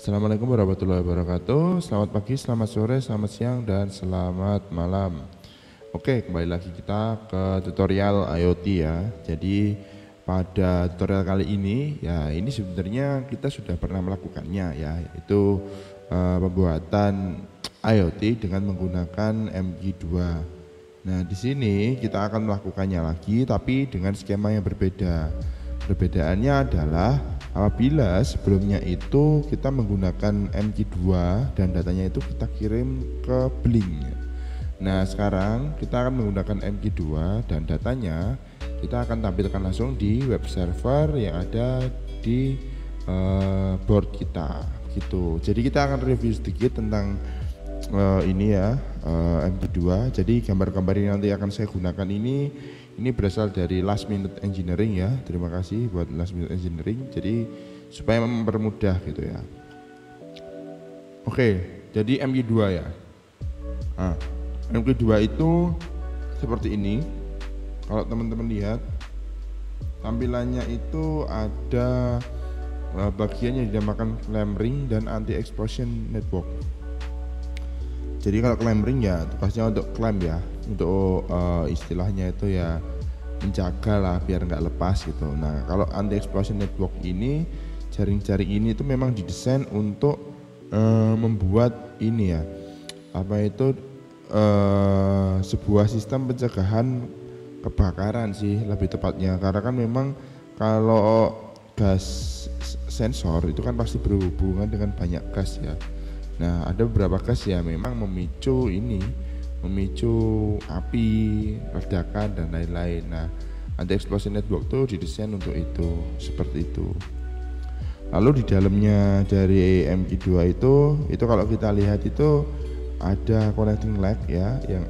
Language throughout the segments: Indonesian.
Assalamualaikum warahmatullahi wabarakatuh. Selamat pagi, selamat sore, selamat siang, dan selamat malam. Oke, kembali lagi kita ke tutorial IoT ya. Jadi pada tutorial kali ini ya, ini sebenarnya kita sudah pernah melakukannya ya, yaitu pembuatan IoT dengan menggunakan MQ2. Nah, di sini kita akan melakukannya lagi tapi dengan skema yang berbeda. Perbedaannya adalah apabila sebelumnya itu kita menggunakan MQ2 dan datanya itu kita kirim ke Blink. Nah, sekarang kita akan menggunakan MQ2 dan datanya kita akan tampilkan langsung di web server yang ada di board kita gitu. Jadi kita akan review sedikit tentang ini ya, MQ2. Jadi gambar-gambar yang nanti akan saya gunakan ini berasal dari Last Minute Engineering ya. Terima kasih buat Last Minute Engineering. Jadi supaya mempermudah gitu ya. Oke, jadi MQ2 ya. Nah, MQ2 itu seperti ini. Kalau teman-teman lihat tampilannya itu ada bagian yang dinamakan clamp ring dan anti explosion network. Jadi kalau clamp ring ya tugasnya untuk clamp ya, untuk istilahnya itu ya menjaga lah biar nggak lepas gitu. Nah, kalau anti explosion network ini, jaring-jaring ini itu memang didesain untuk membuat ini ya, apa itu sebuah sistem pencegahan kebakaran sih lebih tepatnya, karena kan memang kalau gas sensor itu kan pasti berhubungan dengan banyak gas ya. Nah, ada beberapa gas ya memang memicu api, ledakan dan lain-lain. Nah, anti explosion network itu didesain untuk itu, seperti itu. Lalu di dalamnya dari MQ2 itu kalau kita lihat itu ada connecting leg ya, yang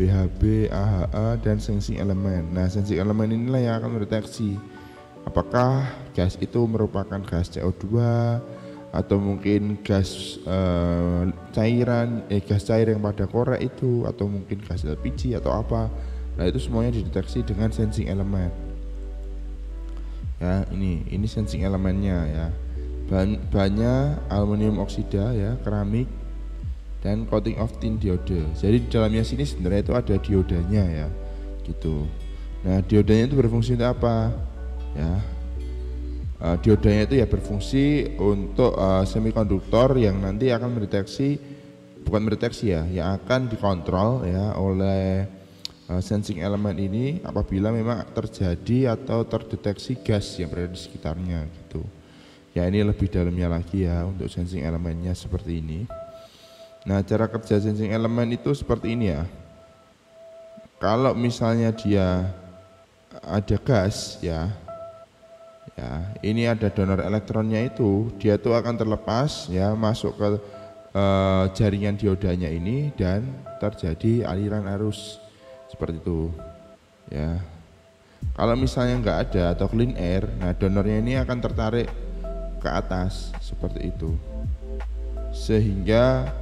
BHB, AHA dan sensing element. Nah, sensing element inilah yang akan mendeteksi apakah gas itu merupakan gas CO2 atau mungkin gas gas cair yang pada korek itu, atau mungkin gas LPG atau apa. Nah, itu semuanya dideteksi dengan sensing element ya. Ini sensing elemennya ya. Bahannya aluminium oksida ya, keramik dan coating of tin diode. Jadi di dalamnya sini sebenarnya itu ada diodanya ya gitu. Nah, diodanya itu berfungsi untuk apa ya? Diodanya itu ya berfungsi untuk semikonduktor yang nanti akan bukan mendeteksi ya, yang akan dikontrol ya oleh sensing element ini apabila memang terjadi atau terdeteksi gas yang berada di sekitarnya gitu. Ya, ini lebih dalamnya lagi ya untuk sensing elemennya seperti ini. Nah, cara kerja sensing elemen itu seperti ini ya. Kalau misalnya dia ada gas ya, ini ada donor elektronnya itu, dia tuh akan terlepas ya, masuk ke jaringan diodanya ini dan terjadi aliran arus seperti itu ya. Kalau misalnya nggak ada atau clean air, nah donornya ini akan tertarik ke atas seperti itu, sehingga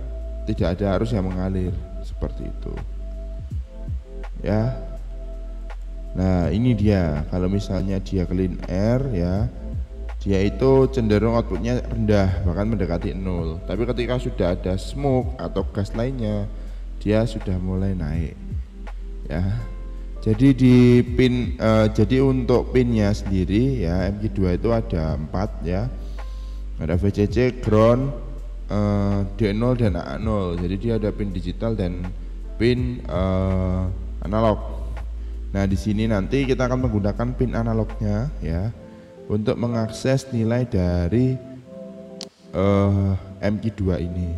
tidak ada arus yang mengalir seperti itu ya. Nah, ini dia, kalau misalnya dia clean air ya, dia itu cenderung outputnya rendah, bahkan mendekati 0. Tapi ketika sudah ada smoke atau gas lainnya, dia sudah mulai naik ya. Jadi jadi untuk pinnya sendiri ya, MQ2 itu ada 4 ya. Ada VCC, ground, D0 dan A0. Jadi dia ada pin digital dan pin analog. Nah, di sini nanti kita akan menggunakan pin analognya ya untuk mengakses nilai dari MQ2 ini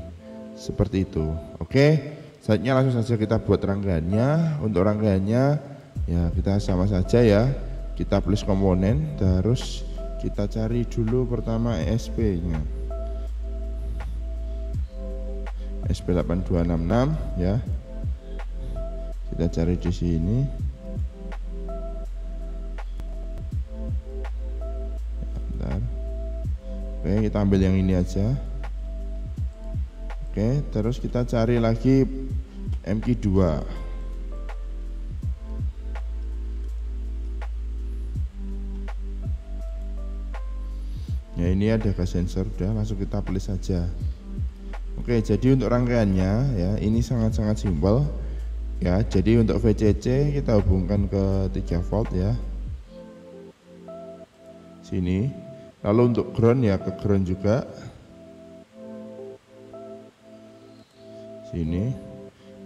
seperti itu. Oke, saatnya langsung saja kita buat rangkaiannya. Untuk rangkaiannya ya kita sama saja ya, kita plus komponen, terus kita cari dulu pertama ESP-nya, ESP8266 ya. Kita cari di sini. Oke, kita ambil yang ini aja. Oke, terus kita cari lagi MQ2. Ya ini ada gas sensor, udah langsung kita place saja. Oke, jadi untuk rangkaiannya ya ini sangat-sangat simpel ya. Jadi untuk VCC kita hubungkan ke 3 volt ya, sini. Lalu untuk ground ya ke ground juga, sini.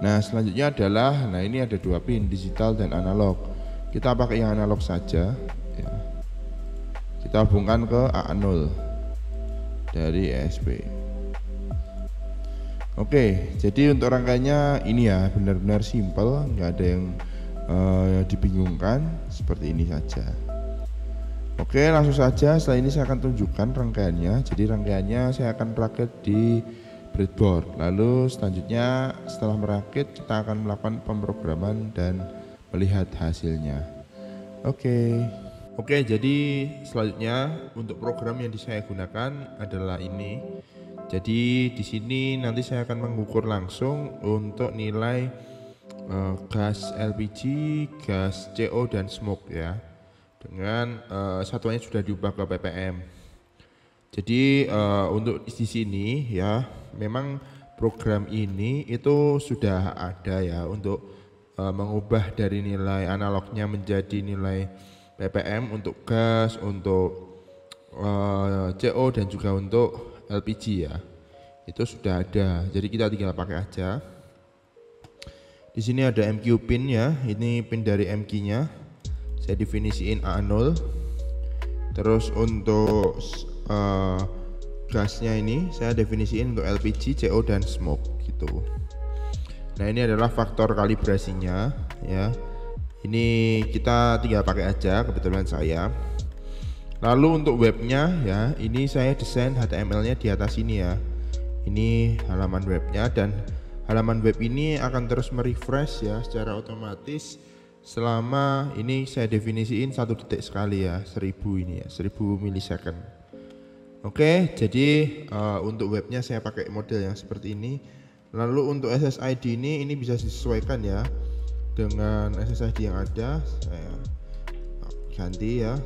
Nah selanjutnya adalah, nah ini ada 2 pin digital dan analog. Kita pakai yang analog saja ya. Kita hubungkan ke AA0 dari ESP. Oke, jadi untuk rangkaiannya ini ya benar-benar simple, nggak ada yang dibingungkan, seperti ini saja. Oke, langsung saja setelah ini saya akan tunjukkan rangkaiannya. Jadi rangkaiannya saya akan rakit di breadboard. Lalu selanjutnya setelah merakit kita akan melakukan pemrograman dan melihat hasilnya. Oke, jadi selanjutnya untuk program yang saya gunakan adalah ini. Jadi di sini nanti saya akan mengukur langsung untuk nilai gas LPG, gas CO dan smoke ya. Dengan satuannya sudah diubah ke ppm. Jadi untuk di sini ya, memang program ini itu sudah ada ya untuk mengubah dari nilai analognya menjadi nilai ppm untuk gas, untuk CO dan juga untuk LPG ya, itu sudah ada. Jadi kita tinggal pakai aja. Di sini ada MQ pin ya, ini pin dari MQ-nya. Saya definisiin A0. Terus untuk gasnya ini saya definisiin untuk LPG, CO dan smoke gitu. Nah ini adalah faktor kalibrasinya ya. Ini kita tinggal pakai aja, kebetulan saya. Lalu untuk webnya ya, ini saya desain HTML-nya di atas ini ya. Ini halaman webnya, dan halaman web ini akan terus merefresh ya secara otomatis selama ini saya definisiin 1 detik sekali ya, 1000 ini ya, 1000 milisecond. Oke, jadi untuk webnya saya pakai model yang seperti ini. Lalu untuk SSID ini bisa disesuaikan ya dengan SSID yang ada. Saya ganti ya.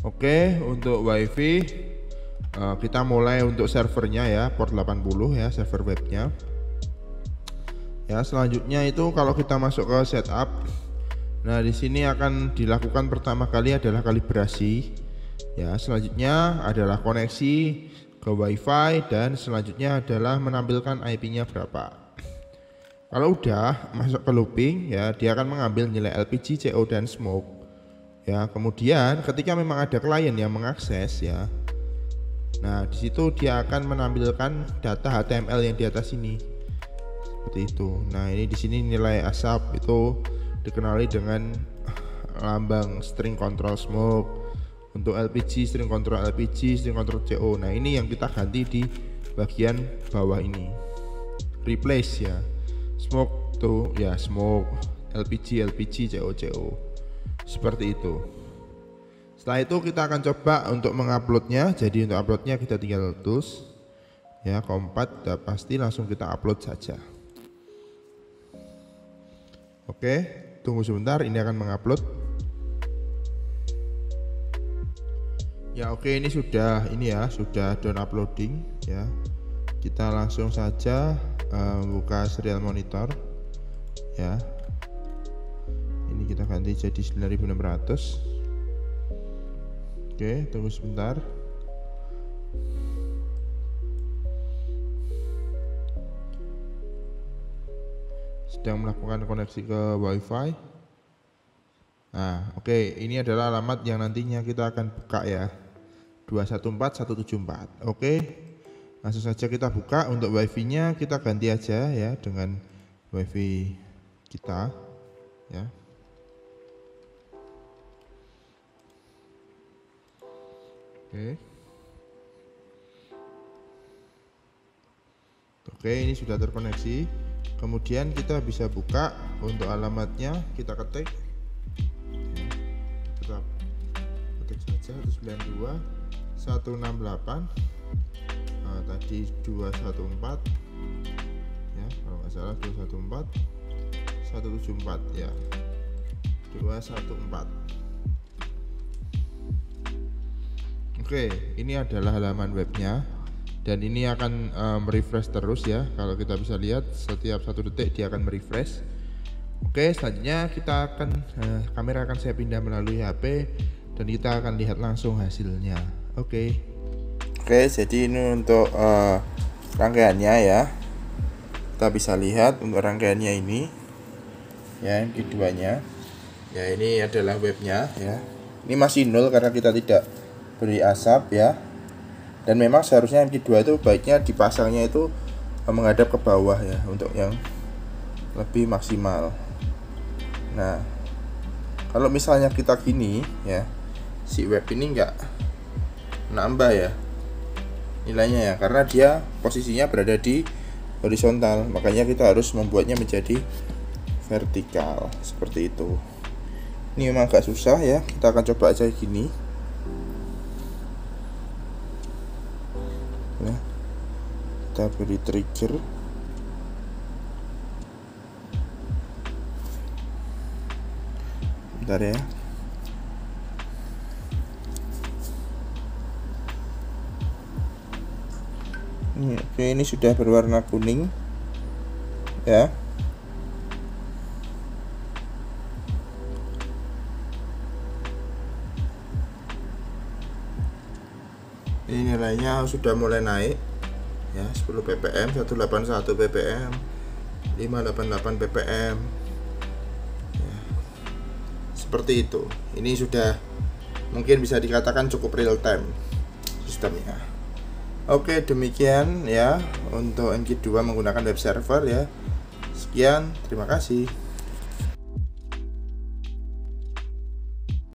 Oke, untuk WiFi kita mulai untuk servernya ya, port 80 ya, server webnya. Ya, selanjutnya itu kalau kita masuk ke setup. Nah, di sini akan dilakukan pertama kali adalah kalibrasi. Ya, selanjutnya adalah koneksi ke WiFi, dan selanjutnya adalah menampilkan IP-nya berapa. Kalau udah masuk ke looping ya, dia akan mengambil nilai LPG, CO dan smoke. Ya, kemudian ketika memang ada klien yang mengakses ya, nah di situ dia akan menampilkan data HTML yang di atas ini seperti itu. Nah ini di sini nilai asap itu dikenali dengan lambang string control smoke. Untuk LPG string control LPG, string control CO. Nah ini yang kita ganti di bagian bawah ini, replace ya, smoke tuh ya, smoke LPG CO seperti itu. Setelah itu kita akan coba untuk menguploadnya. Jadi untuk uploadnya kita tinggal tools ya, kompat, udah pasti langsung kita upload saja. Oke, tunggu sebentar, ini akan mengupload ya. Oke, ini sudah done uploading ya. Kita langsung saja buka serial monitor ya. Ini kita ganti jadi 9600. Oke, tunggu sebentar. Sedang melakukan koneksi ke WiFi. Nah, oke, ini adalah alamat yang nantinya kita akan buka ya, 214.174. Oke, langsung saja kita buka. Untuk WiFi-nya kita ganti aja ya dengan WiFi kita ya. Oke, ini sudah terkoneksi. Kemudian kita bisa buka. Untuk alamatnya kita ketik, tetap ketik saja 192.168. Nah, tadi 214 ya, kalau nggak salah 214.174 ya, 214. Oke, ini adalah halaman webnya dan ini akan merefresh terus ya. Kalau kita bisa lihat setiap 1 detik dia akan merefresh. Oke, selanjutnya kita akan kamera akan saya pindah melalui HP dan kita akan lihat langsung hasilnya. Oke, jadi ini untuk rangkaiannya ya. Kita bisa lihat untuk rangkaiannya ini ya, yang keduanya ya, ini adalah webnya ya. Ini masih 0 karena kita tidak beri asap ya. Dan memang seharusnya MQ2 itu baiknya dipasangnya itu menghadap ke bawah ya, untuk yang lebih maksimal. Nah, kalau misalnya kita gini ya, si web ini enggak nambah ya nilainya ya, karena dia posisinya berada di horizontal, makanya kita harus membuatnya menjadi vertikal seperti itu. Ini memang agak susah ya, kita akan coba aja gini ya. Kita beri trigger. Bentar ya. Ini sudah berwarna kuning ya. Ini nilainya sudah mulai naik ya, 10 ppm, 181 ppm, 588 ppm ya, seperti itu. Ini sudah mungkin bisa dikatakan cukup real time sistemnya. Oke, demikian ya untuk MQ2 menggunakan web server ya. Sekian, terima kasih.